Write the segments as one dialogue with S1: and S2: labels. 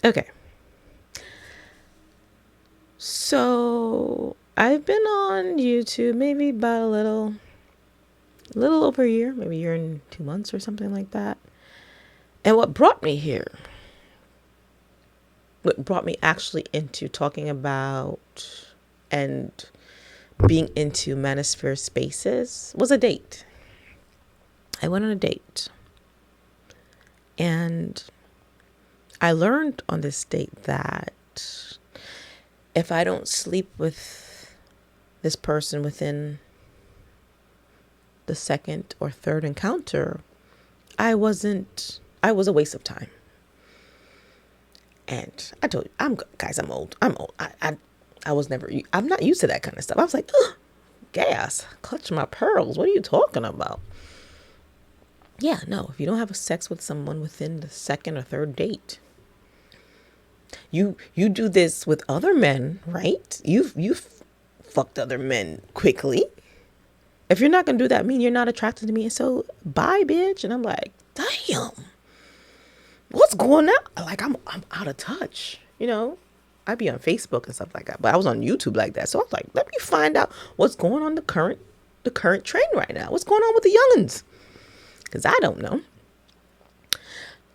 S1: Okay. So I've been on YouTube maybe about a little over a year, maybe a year and 2 months or something like that. And what brought me actually into talking about and being into Manosphere spaces was a date. I went on a date and I learned on this date that if I don't sleep with this person within the second or third encounter, I was a waste of time. And I told you, I'm old. I was never, I'm not used to that kind of stuff. I was like, ugh, gas, clutch my pearls. What are you talking about? Yeah, no, if you don't have sex with someone within the second or third date, you do this with other men, right? You've fucked other men quickly. If you're not gonna do that, mean you're not attracted to me. So bye, bitch. And I'm like, damn, what's going on? Like I'm out of touch. I'd be on Facebook and stuff like that, but I was on YouTube like that. So I was like, let me find out what's going on the current trend right now. What's going on with the youngins? Because I don't know.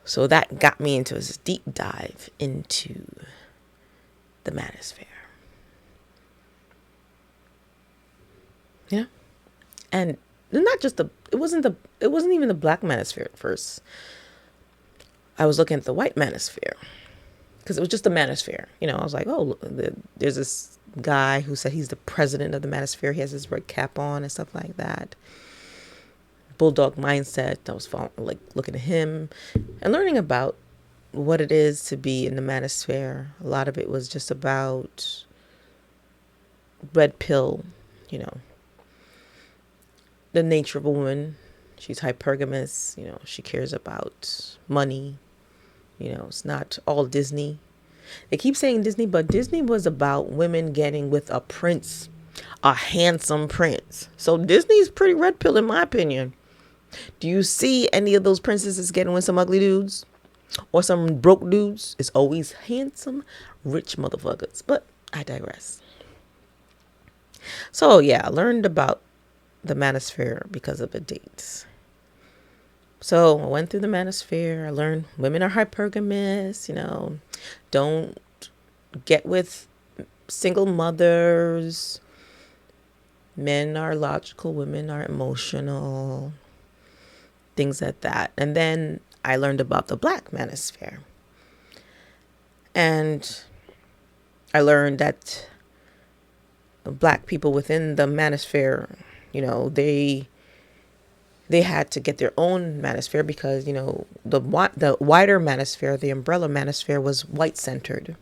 S1: So that got me into this deep dive into the Manosphere. Yeah. And not just it wasn't even the black Manosphere at first. I was looking at the white Manosphere because it was just the Manosphere. I was like, oh, there's this guy who said he's the president of the Manosphere. He has his red cap on and stuff like that. Bulldog mindset. I was looking at him and learning about what it is to be in the Manosphere. A lot of it was just about red pill, the nature of a woman. She's hypergamous, she cares about money. It's not all Disney. They keep saying Disney, but Disney was about women getting with a prince, a handsome prince. So Disney's pretty red pill in my opinion. Do you see any of those princesses getting with some ugly dudes or some broke dudes? It's always handsome, rich motherfuckers. But I digress. So yeah, I learned about the Manosphere because of the dates. So I went through the Manosphere. I learned women are hypergamous, don't get with single mothers. Men are logical, women are emotional. Things like that. And then I learned about the black Manosphere. And I learned that black people within the Manosphere, they had to get their own Manosphere because, the wider Manosphere, the umbrella Manosphere was white centered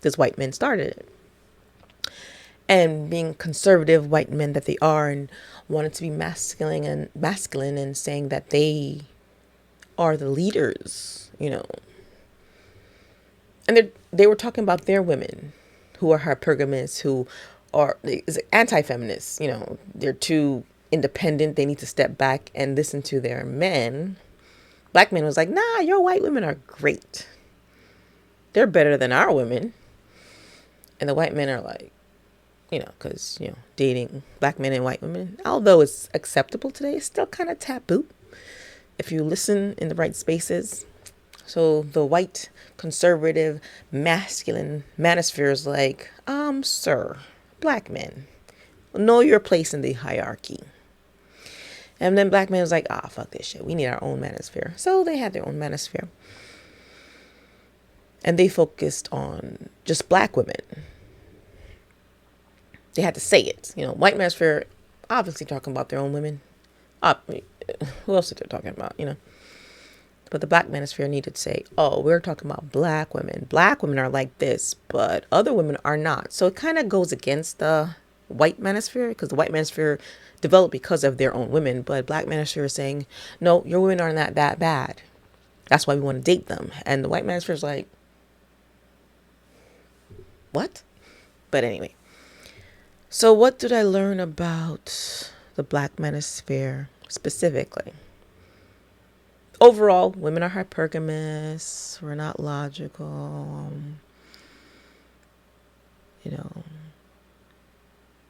S1: because white men started it. And being conservative white men that they are and wanted to be masculine and saying that they are the leaders, And they were talking about their women who are hypergamous, who are anti-feminists, they're too independent. They need to step back and listen to their men. Black men was like, nah, your white women are great. They're better than our women. And the white men are like, because, dating black men and white women, although it's acceptable today, it's still kind of taboo if you listen in the right spaces. So the white, conservative, masculine Manosphere is like, sir, black men, know your place in the hierarchy. And then black men was like, fuck this shit. We need our own Manosphere. So they had their own Manosphere. And they focused on just black women. They had to say it. White Manosphere obviously talking about their own women. Who else are they talking about, But the black Manosphere needed to say, we're talking about black women. Black women are like this, but other women are not. So it kind of goes against the white Manosphere because the white Manosphere developed because of their own women. But black Manosphere is saying, no, your women are not that bad. That's why we want to date them. And the white Manosphere is like, what? But anyway. So what did I learn about the black Manosphere specifically? Overall, women are hypergamous. We're not logical. You know,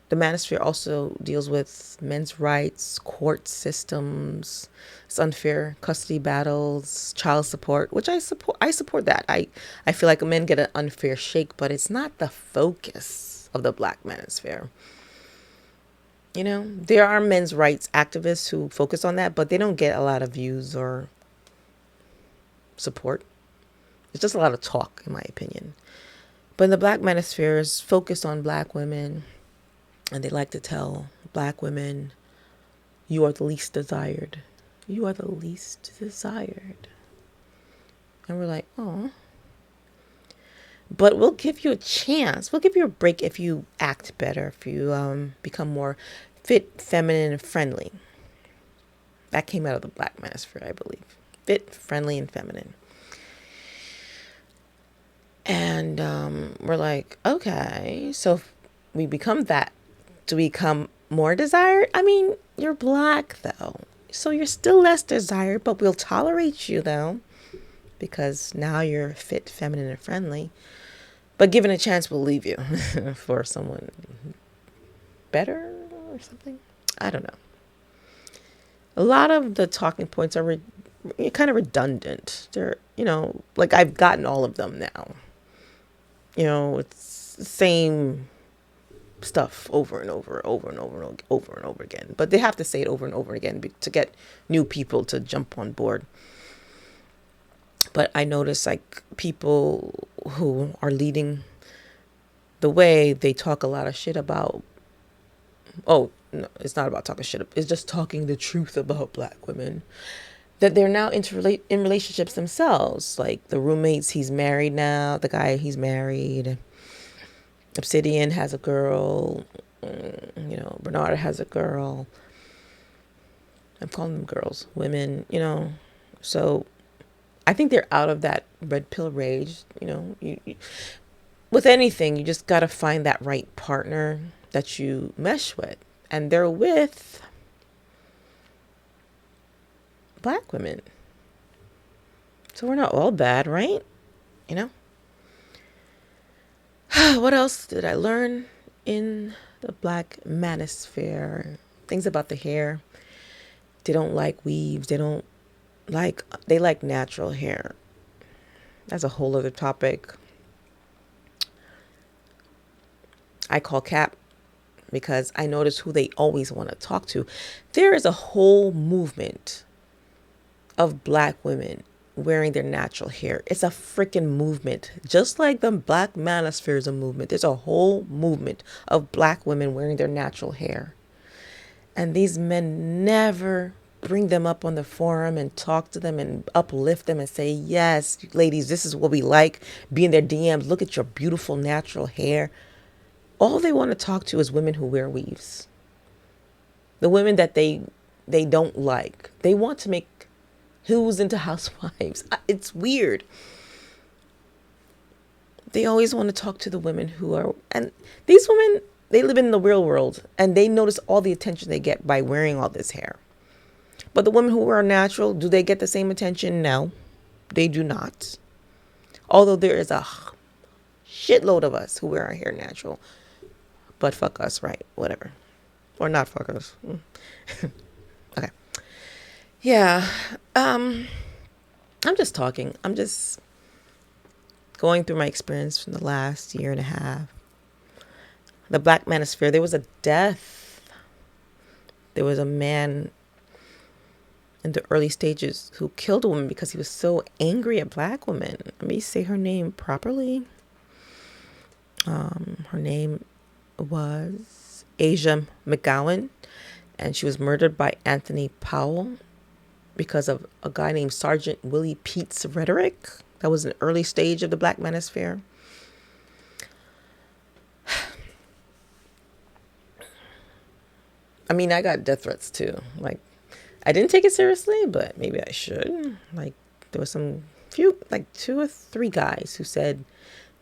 S1: the Manosphere also deals with men's rights, court systems. It's unfair custody battles, child support, which I support. I support that. I feel like men get an unfair shake, but it's not the focus of the Black Manosphere. You know, there are men's rights activists who focus on that, but they don't get a lot of views or support. It's just a lot of talk, in my opinion. But in the Black Manosphere is focused on Black women, and they like to tell Black women, you are the least desired. You are the least desired. And we're like, oh. But we'll give you a chance. We'll give you a break if you act better, if you become more fit, feminine, and friendly. That came out of the Black Manosphere, I believe. Fit, friendly, and feminine. And we're like, okay, so if we become that to become more desired. I mean, you're Black, though. So you're still less desired, but we'll tolerate you, though, because now you're fit, feminine, and friendly. But given a chance, we'll leave you for someone better or something. I don't know. A lot of the talking points are kind of redundant. They're, like I've gotten all of them now. It's the same stuff over and over and over again. But they have to say it over and over again to get new people to jump on board. But I notice like people who are leading the way, they talk a lot of shit about, no, it's not about talking shit. It's just talking the truth about Black women. That they're now in relationships themselves. Like the roommates, he's married now. The guy, he's married. Obsidian has a girl. Bernard has a girl. I'm calling them girls, women, So I think they're out of that red pill rage. You with anything, you just got to find that right partner that you mesh with. And they're with Black women. So we're not all bad, right? What else did I learn in the Black Manosphere? Things about the hair. They don't like weaves. They like natural hair. That's a whole other topic. I call cap because I notice who they always want to talk to. There is a whole movement of Black women wearing their natural hair. It's a freaking movement. Just like the Black Manosphere is a movement. There's a whole movement of Black women wearing their natural hair. And these men never bring them up on the forum and talk to them and uplift them and say, yes, ladies, this is what we like. Be in their DMs. Look at your beautiful natural hair. All they want to talk to is women who wear weaves. The women that they don't like. They want to make who's into housewives. It's weird. They always want to talk to the women who are, and these women, they live in the real world and they notice all the attention they get by wearing all this hair. But the women who wear natural, do they get the same attention? No, they do not. Although there is a shitload of us who wear our hair natural. But fuck us, right? Whatever. Or not fuck us. Okay. Yeah. I'm just talking. I'm just going through my experience from the last year and a half. The Black Manosphere, there was a death. There was a man in the early stages who killed a woman because he was so angry at Black women. Let me say her name properly. Her name was Asia McGowan, and she was murdered by Anthony Powell because of a guy named Sergeant Willie Pete's rhetoric. That was an early stage of the Black Manosphere. I mean, I got death threats too. Like, I didn't take it seriously, but maybe I should. Like, there was two or three guys who said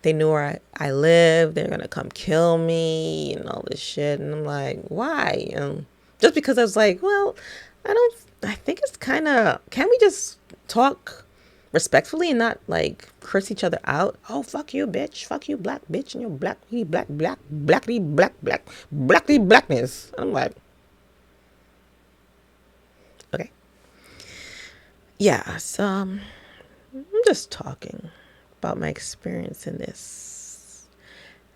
S1: they knew where I live. They're going to come kill me and all this shit. And I'm like, why? Just because I was like, well, I think it's kind of, can we just talk respectfully and not like curse each other out? Oh, fuck you, bitch. Fuck you, black bitch. And your blackity blackness. I'm like, okay. Yeah, so I'm just talking about my experience in this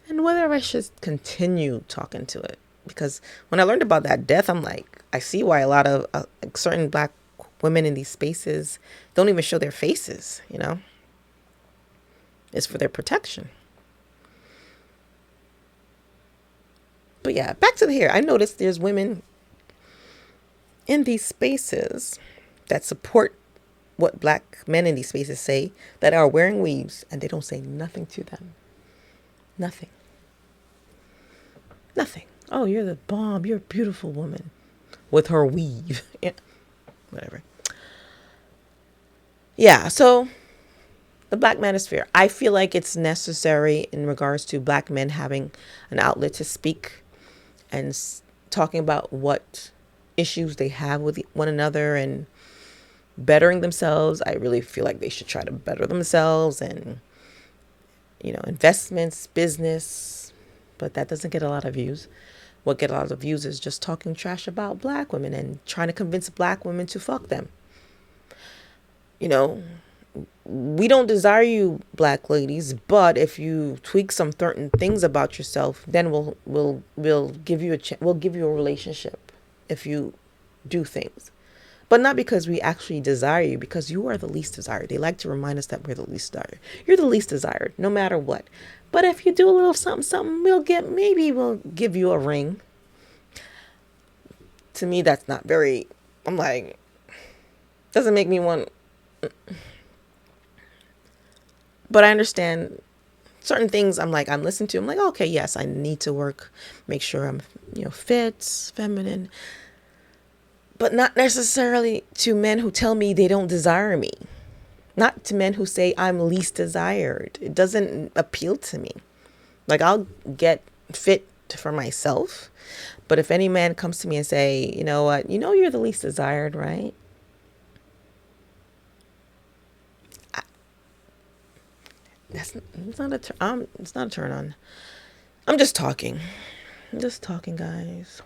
S1: and whether I should continue talking to it. Because when I learned about that death, I'm like, I see why a lot of like certain black women in these spaces don't even show their faces, you know? It's for their protection. But yeah, back to the hair. I noticed there's women in these spaces that support what black men in these spaces say that are wearing weaves and they don't say nothing to them. Nothing. Nothing. Oh, you're the bomb. You're a beautiful woman with her weave. Yeah. Whatever. Yeah. So the Black Manosphere, I feel like it's necessary in regards to black men having an outlet to speak and talking about what issues they have with one another and bettering themselves. I really feel like they should try to better themselves and, you know, investments, business, but that doesn't get a lot of views. What get a lot of views is just talking trash about black women and trying to convince black women to fuck them. You know, we don't desire you, black ladies, but if you tweak some certain things about yourself, then we'll give you we'll give you a relationship if you do things. But not because we actually desire you, because you are the least desired. They like to remind us that we're the least desired. You're the least desired, no matter what. But if you do a little something, something, maybe we'll give you a ring. To me, that's not very, I'm like, doesn't make me want, but I understand certain things. I'm listening to, I'm like, okay, yes, I need to work, make sure I'm, fit, feminine, but not necessarily to men who tell me they don't desire me. Not to men who say I'm least desired. It doesn't appeal to me. Like, I'll get fit for myself. But if any man comes to me and say, you know what, you're the least desired, right? It's not a turn on. I'm just talking. I'm just talking, guys.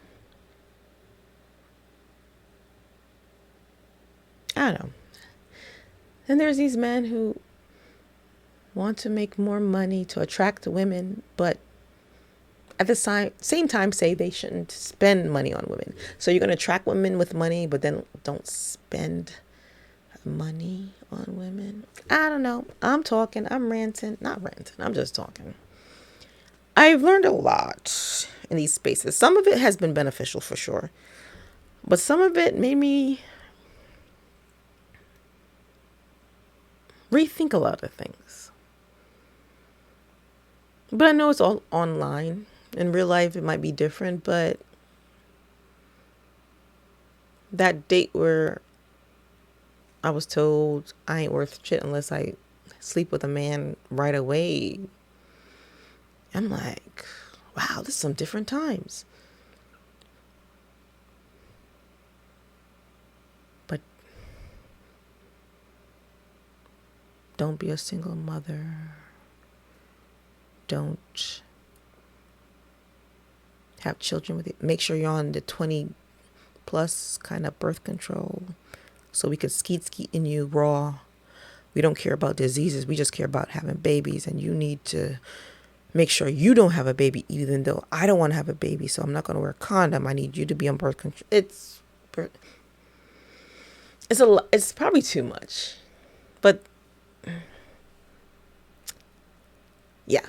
S1: I don't know. And there's these men who want to make more money to attract women, but at the same time say they shouldn't spend money on women. So you're going to attract women with money, but then don't spend money on women. I don't know. I'm talking. I'm ranting. Not ranting. I'm just talking. I've learned a lot in these spaces. Some of it has been beneficial for sure, but some of it made me rethink a lot of things. But I know it's all online. In real life, it might be different, but that date where I was told I ain't worth shit unless I sleep with a man right away, I'm like, wow, this is some different times. But don't be a single mother. Don't have children with it. Make sure you're on the 20 plus kind of birth control so we could skeet in you raw. We don't care about diseases. We just care about having babies. And you need to make sure you don't have a baby, even though I don't want to have a baby. So I'm not going to wear a condom. I need you to be on birth control. It's probably too much. But yeah.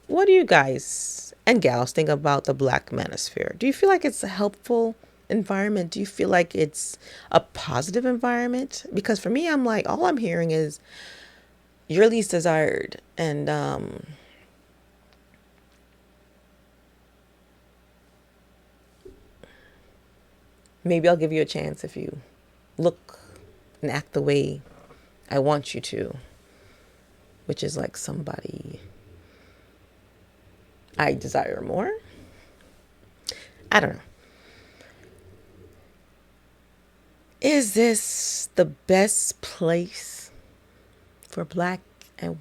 S1: What do you guys and gals think about the Black Manosphere? Do you feel like it's a helpful environment? Do you feel like it's a positive environment? Because for me, I'm like, all I'm hearing is you're least desired. And maybe I'll give you a chance if you look and act the way I want you to, which is like somebody I desire more. I don't know. Is this the best place for and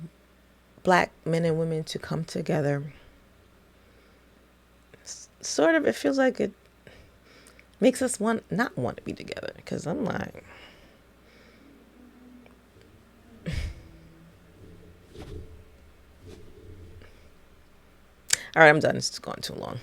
S1: black men and women to come together? Sort of, it feels like it makes us not want to be together, because I'm like, all right, I'm done. It's gone too long.